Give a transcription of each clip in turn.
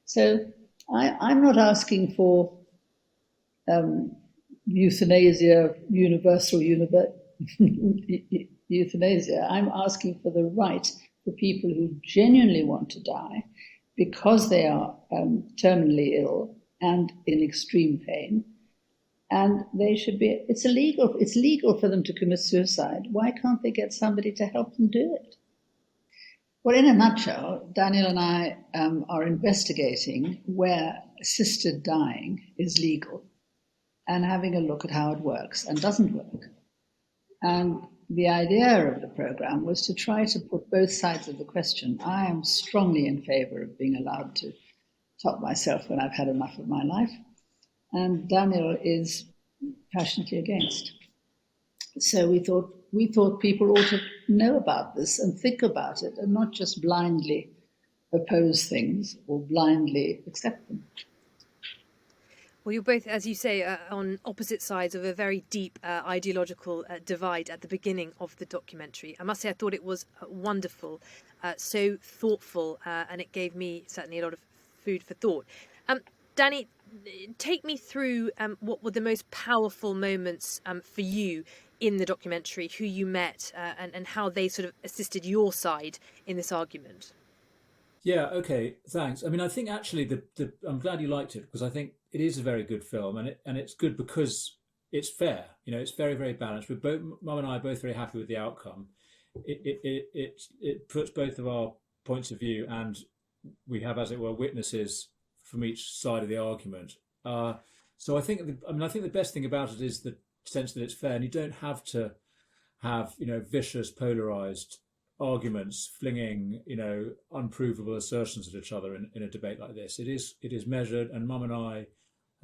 So I'm not asking for euthanasia, universal euthanasia. I'm asking for the right for people who genuinely want to die because they are terminally ill and in extreme pain. And they should be, it's legal for them to commit suicide. Why can't they get somebody to help them do it? Well, in a nutshell, Daniel and I are investigating where assisted dying is legal and having a look at how it works and doesn't work. And the idea of the program was to try to put both sides of the question. I am strongly in favor of being allowed to top myself when I've had enough of my life. And Daniel is passionately against. So we thought people ought to know about this and think about it and not just blindly oppose things or blindly accept them. Well, you're both, as you say, on opposite sides of a very deep ideological divide at the beginning of the documentary. I must say I thought it was wonderful, so thoughtful, and it gave me certainly a lot of food for thought. Danny, take me through what were the most powerful moments for you in the documentary, who you met and how they sort of assisted your side in this argument. Yeah, okay, thanks. I mean, I think actually I'm glad you liked it because I think it is a very good film and it's good because it's fair. You know, it's very, very balanced. We're both, Mum and I are both very happy with the outcome. It puts both of our points of view and we have, as it were, witnesses from each side of the argument. So I think the best thing about it is the sense that it's fair, and you don't have to have vicious, polarized arguments flinging unprovable assertions at each other in a debate like this. It is measured, and Mum and I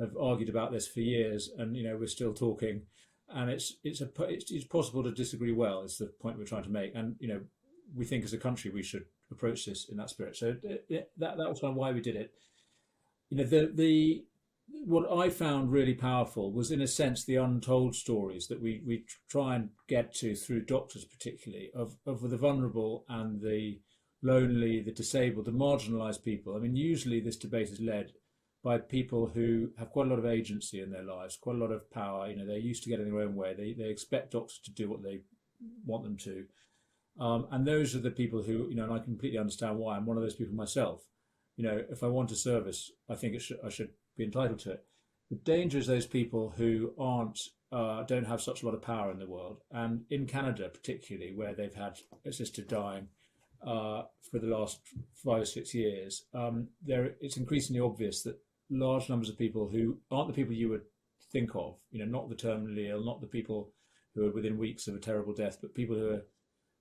have argued about this for years, and we're still talking. And it's possible to disagree well. Is the point we're trying to make, and we think as a country we should approach this in that spirit. So that was why we did it. What I found really powerful was, in a sense, the untold stories that we try and get to through doctors, particularly of the vulnerable and the lonely, the disabled, the marginalised people. I mean, usually this debate is led by people who have quite a lot of agency in their lives, quite a lot of power. They're used to getting their own way. They expect doctors to do what they want them to. And those are the people who, and I completely understand why. I'm one of those people myself. If I want a service, I think I should be entitled to it. The danger is those people who don't have such a lot of power in the world, and in Canada particularly, where they've had assisted dying for the last 5 or 6 years, it's increasingly obvious that large numbers of people who aren't the people you would think of, not the terminally ill, not the people who are within weeks of a terrible death, but people who are,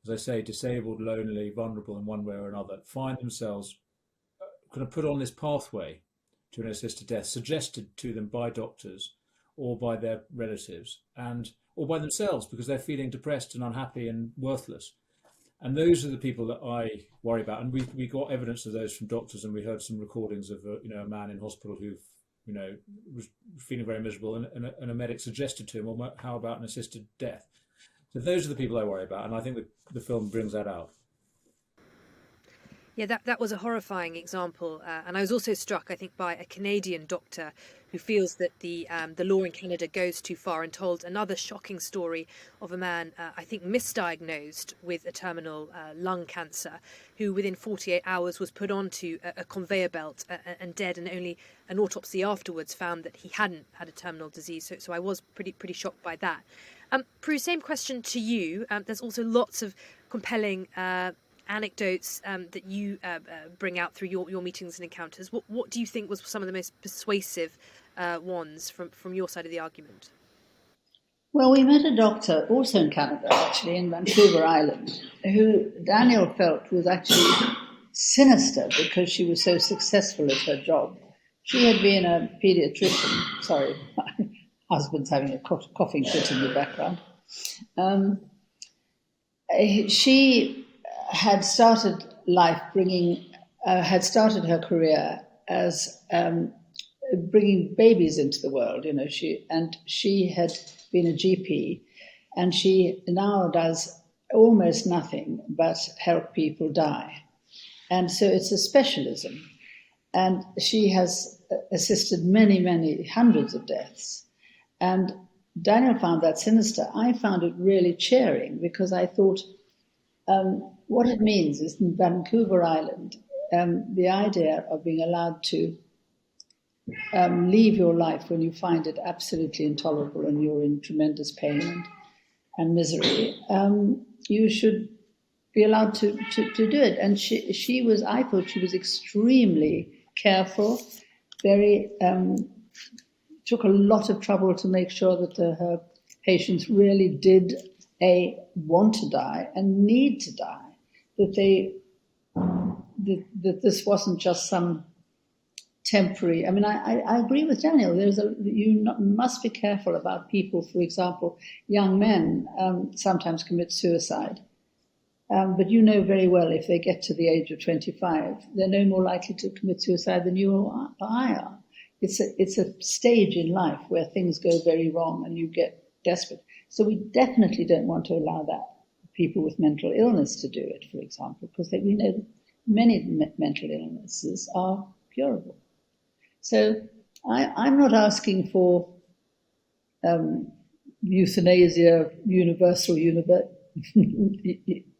as I say, disabled, lonely, vulnerable in one way or another, find themselves kind of put on this pathway to an assisted death, suggested to them by doctors or by their relatives or by themselves because they're feeling depressed and unhappy and worthless. And those are the people that I worry about. And we got evidence of those from doctors, and we heard some recordings of a man in hospital who was feeling very miserable, and a medic suggested to him, well, how about an assisted death? So those are the people I worry about, and I think the film brings that out. Yeah, that was a horrifying example, and I was also struck, I think, by a Canadian doctor who feels that the law in Canada goes too far, and told another shocking story of a man, I think, misdiagnosed with a terminal lung cancer, who within 48 hours was put onto a conveyor belt and dead, and only an autopsy afterwards found that he hadn't had a terminal disease. So I was pretty shocked by that. Prue, same question to you. There's also lots of compelling anecdotes that you bring out through your meetings and encounters. What do you think was some of the most persuasive ones from your side of the argument? Well, we met a doctor also in Canada, actually, in Vancouver Island, who Daniel felt was actually sinister because she was so successful at her job. She had been a pediatrician. Sorry, my husband's having a coughing fit in the background. She had started life had started her career as bringing babies into the world. She had been a GP, and she now does almost nothing but help people die. And so it's a specialism. And she has assisted many, many hundreds of deaths. And Daniel found that sinister. I found it really cheering because I thought what it means is in Vancouver Island, the idea of being allowed to leave your life when you find it absolutely intolerable and you're in tremendous pain and misery, you should be allowed to do it. And she was, I thought she was extremely careful, very, took a lot of trouble to make sure that her patients really did, want to die and need to die, that this wasn't just some temporary. I mean, I agree with Daniel. You must be careful about people. For example, young men sometimes commit suicide, but you know very well if they get to the age of 25, they're no more likely to commit suicide than you or I are. It's a stage in life where things go very wrong and you get desperate. So we definitely don't want to allow that people with mental illness to do it, for example, because we know that many mental illnesses are curable. So I'm not asking for euthanasia, universal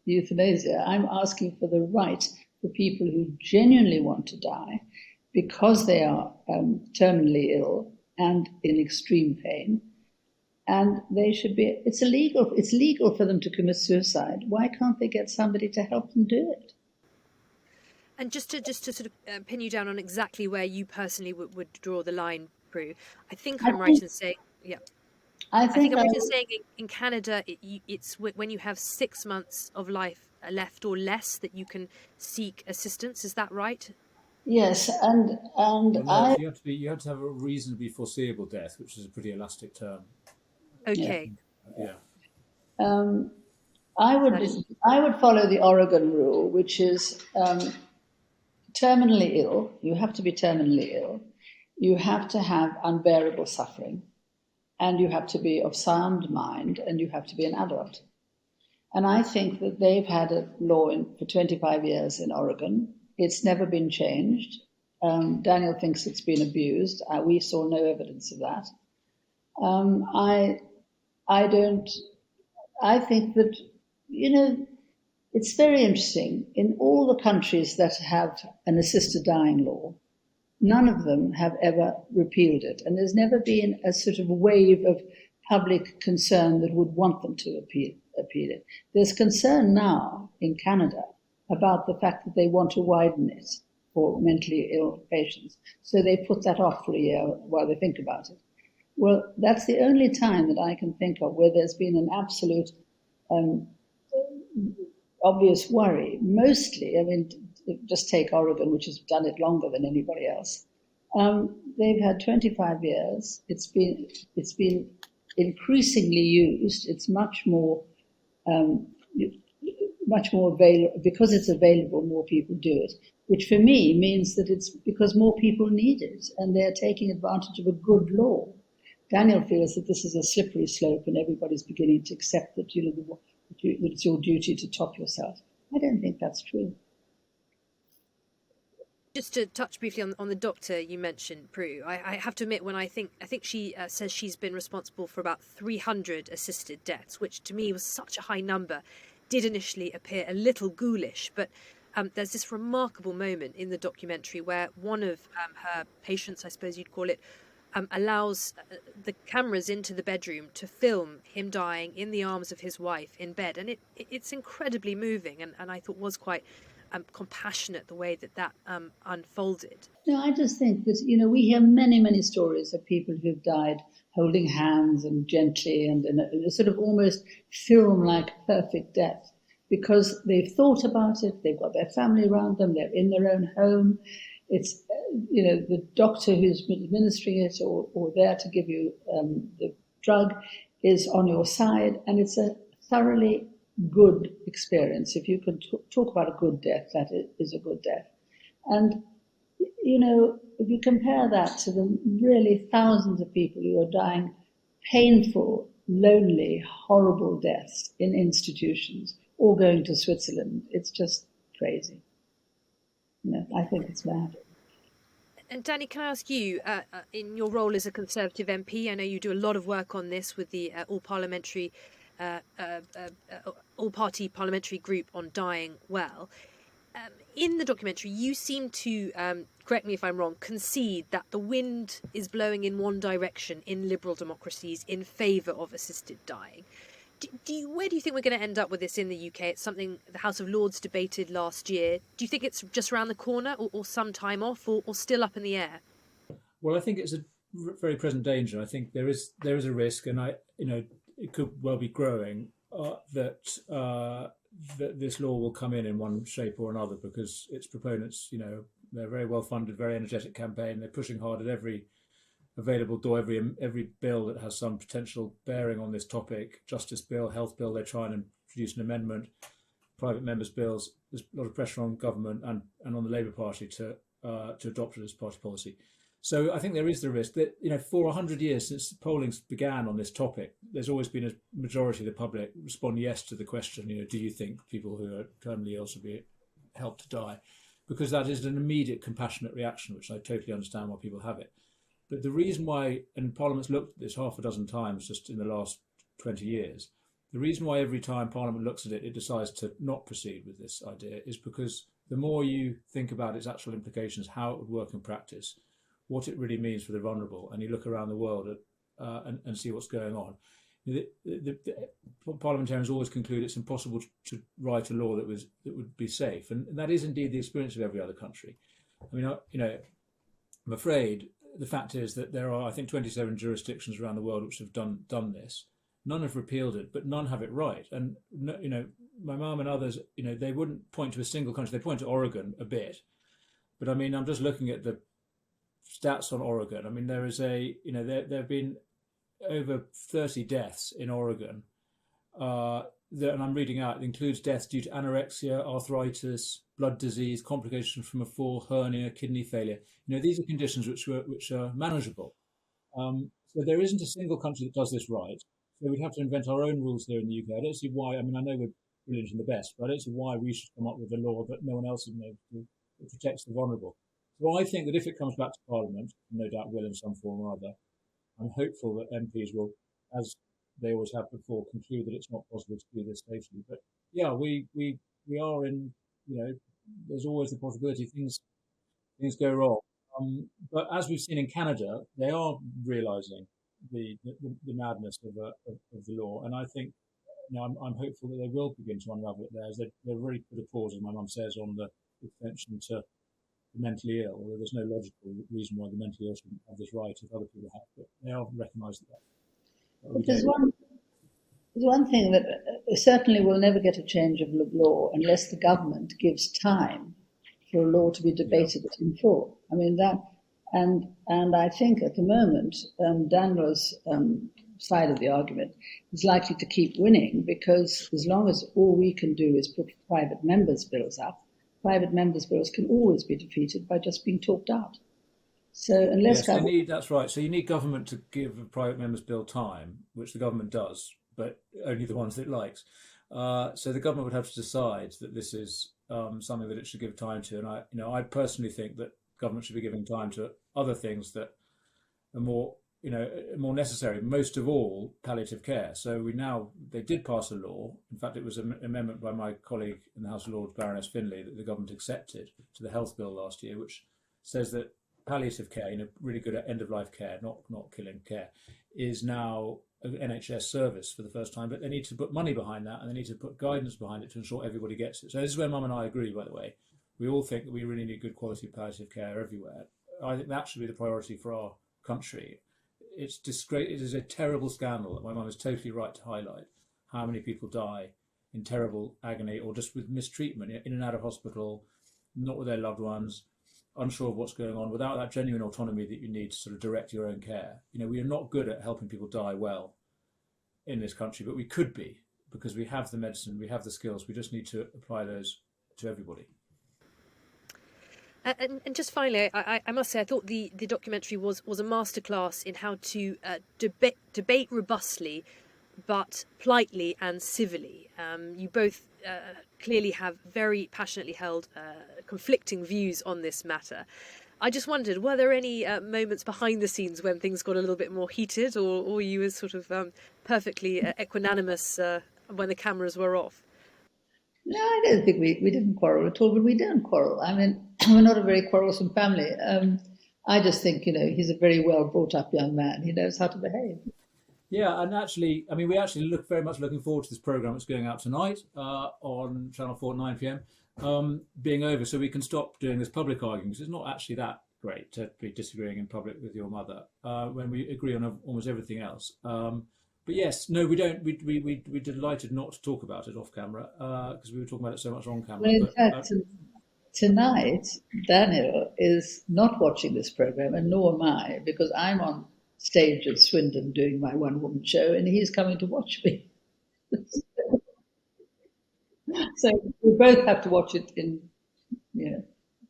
euthanasia. I'm asking for the right for people who genuinely want to die because they are terminally ill and in extreme pain. And they should be, it's legal for them to commit suicide. Why can't they get somebody to help them do it? And just to sort of pin you down on exactly where you personally would draw the line, Prue, I think I'm right in saying, I think I'm right in saying in Canada, it's when you have 6 months of life left or less that you can seek assistance. Is that right? Yes, and well, no, you have to have a reasonably foreseeable death, which is a pretty elastic term. Okay. Yeah. I would follow the Oregon rule, which is terminally ill. You have to be terminally ill. You have to have unbearable suffering, and you have to be of sound mind, and you have to be an adult. And I think that they've had a law for 25 years in Oregon. It's never been changed. Daniel thinks it's been abused. We saw no evidence of that. I think that, it's very interesting. In all the countries that have an assisted dying law, none of them have ever repealed it. And there's never been a sort of wave of public concern that would want them to appeal it. There's concern now in Canada about the fact that they want to widen it for mentally ill patients. So they put that off for a year while they think about it. Well, that's the only time that I can think of where there's been an absolute obvious worry. Mostly, I mean, just take Oregon, which has done it longer than anybody else. They've had 25 years. It's been increasingly used. It's much more available. Because it's available, more people do it, which for me means that it's because more people need it and they're taking advantage of a good law. Daniel feels that this is a slippery slope and everybody's beginning to accept that, that it's your duty to top yourself. I don't think that's true. Just to touch briefly on the doctor you mentioned, Prue, I have to admit, when I think she says she's been responsible for about 300 assisted deaths, which to me was such a high number, did initially appear a little ghoulish, but there's this remarkable moment in the documentary where one of her patients, I suppose you'd call it, allows the cameras into the bedroom to film him dying in the arms of his wife in bed, and it's incredibly moving, and I thought was quite compassionate the way that unfolded. No, I just think that, we hear many, many stories of people who've died holding hands and gently and in a sort of almost film-like perfect death because they've thought about it, they've got their family around them, they're in their own home. It's, the doctor who's administering it or there to give you the drug is on your side, and it's a thoroughly good experience. If you can talk about a good death, that is a good death. And, if you compare that to the really thousands of people who are dying painful, lonely, horrible deaths in institutions or going to Switzerland, it's just crazy. I think it's mad. And Danny, can I ask you, in your role as a Conservative MP, I know you do a lot of work on this with the all-party parliamentary group on dying well. In the documentary, you seem to, correct me if I'm wrong, concede that the wind is blowing in one direction in liberal democracies in favour of assisted dying. Where do you think we're going to end up with this in the UK? It's something the House of Lords debated last year. Do you think it's just around the corner, or some time off, or still up in the air? Well, I think it's a very present danger. I think there is a risk, and it could well be growing that this law will come in one shape or another, because its proponents, they're very well funded, very energetic campaign. They're pushing hard at every available door, every bill that has some potential bearing on this topic. Justice bill, health bill, they're trying to produce an amendment. Private members' bills. There's a lot of pressure on government and on the Labour Party to adopt it as party policy. So I think there is the risk that, for 100 years since polling began on this topic, there's always been a majority of the public respond yes to the question, do you think people who are terminally ill should be helped to die? Because that is an immediate compassionate reaction, which I totally understand why people have it. But the reason why, and Parliament's looked at this half a dozen times just in the last 20 years, the reason why every time Parliament looks at it, it decides to not proceed with this idea is because the more you think about its actual implications, how it would work in practice, what it really means for the vulnerable, and you look around the world and see what's going on. The parliamentarians always conclude it's impossible to write a law that would be safe, and that is indeed the experience of every other country. I mean, I'm afraid the fact is that there are, I think, 27 jurisdictions around the world which have done this. None have repealed it, but none have it right. And my mum and others, they wouldn't point to a single country. They point to Oregon a bit, but I mean, I'm just looking at the stats on Oregon. I mean, there have been over 30 deaths in Oregon, and I'm reading out, it includes deaths due to anorexia, arthritis, blood disease, complications from a fall, hernia, kidney failure. These are conditions which are manageable. So there isn't a single country that does this right. So we'd have to invent our own rules here in the UK. I don't see why. I mean, I know we're brilliant and the best, but I don't see why we should come up with a law that no one else has made that protects the vulnerable. So I think that if it comes back to Parliament, no doubt will in some form or other, I'm hopeful that MPs will, as they always have before, conclude that it's not possible to do this safely. But yeah, we are in, there's always the possibility things go wrong. But as we've seen in Canada, they are realising the madness of the law, and I think I'm hopeful that they will begin to unravel it there. As they've really put a pause, as my mum says, on the extension to the mentally ill, although there's no logical reason why the mentally ill shouldn't have this right if other people have, but they are recognising that. But there's one thing that certainly will never get a change of law unless the government gives time for a law to be debated in full. I mean that, and I think at the moment Daniel's side of the argument is likely to keep winning, because as long as all we can do is put private members' bills up, private members' bills can always be defeated by just being talked out. So unless that's right. So you need government to give a private members' bill time, which the government does, but only the ones that it likes. So the government would have to decide that this is something that it should give time to. And I personally think that government should be giving time to other things that are more necessary. Most of all, palliative care. So they did pass a law. In fact, it was an amendment by my colleague in the House of Lords, Baroness Finlay, that the government accepted to the health bill last year, which says that palliative care, really good at end-of-life care, not killing care, is now an NHS service for the first time. But they need to put money behind that, and they need to put guidance behind it to ensure everybody gets it. So this is where Mum and I agree, by the way. We all think that we really need good quality palliative care everywhere. I think that should be the priority for our country. It's disgrace. It is a terrible scandal that my mum is totally right to highlight how many people die in terrible agony or just with mistreatment, in and out of hospital, not with their loved ones, unsure of what's going on, without that genuine autonomy that you need to sort of direct your own care. We are not good at helping people die well in this country, but we could be, because we have the medicine, we have the skills. We just need to apply those to everybody. And just finally, I must say, I thought the documentary was a masterclass in how to debate robustly, but politely and civilly. You both clearly have very passionately held conflicting views on this matter. I just wondered, were there any moments behind the scenes when things got a little bit more heated, or you were sort of perfectly equanimous when the cameras were off? No, I don't think we didn't quarrel at all, but we don't quarrel. I mean, we're not a very quarrelsome family. I just think, he's a very well brought up young man. He knows how to behave. Yeah, and actually, I mean, we actually look very much looking forward to this program that's going out tonight on Channel 4 at 9 p.m. Being over, so we can stop doing this public arguing, because it's not actually that great to be disagreeing in public with your mother when we agree on almost everything else. But yes, no, we don't. We're delighted not to talk about it off camera because we were talking about it so much on camera. Well, in But fact, tonight, Daniel is not watching this program, and nor am I, because I'm on stage at Swindon doing my one-woman show, and he's coming to watch me. So we both have to watch it in,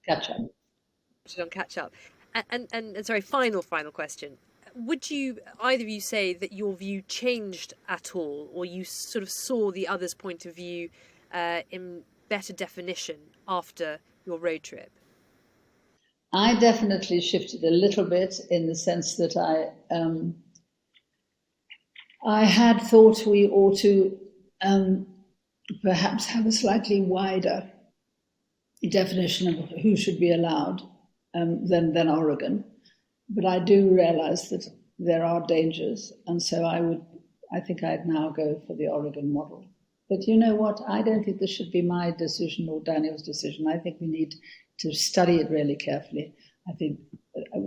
catch up. On catch up. And sorry, final question. Would you either of you say that your view changed at all, or you sort of saw the other's point of view in better definition after your road trip? I definitely shifted a little bit in the sense that I had thought we ought to perhaps have a slightly wider definition of who should be allowed than Oregon. But I do realise that there are dangers, and so I think I'd now go for the Oregon model. But you know what? I don't think this should be my decision or Daniel's decision. I think we need to study it really carefully. I think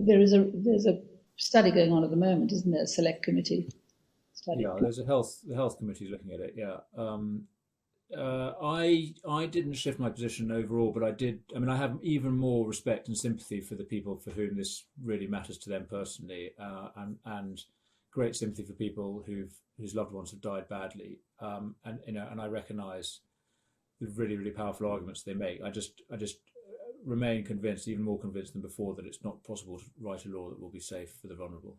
there's a study going on at the moment, isn't there? A select committee study. yeah, there's the health committee looking at it. Yeah. I didn't shift my position overall, but I did. I mean, I have even more respect and sympathy for the people for whom this really matters to them personally, and great sympathy for people whose loved ones have died badly. And I recognise the really, really powerful arguments they make. I just remain convinced, even more convinced than before, that it's not possible to write a law that will be safe for the vulnerable.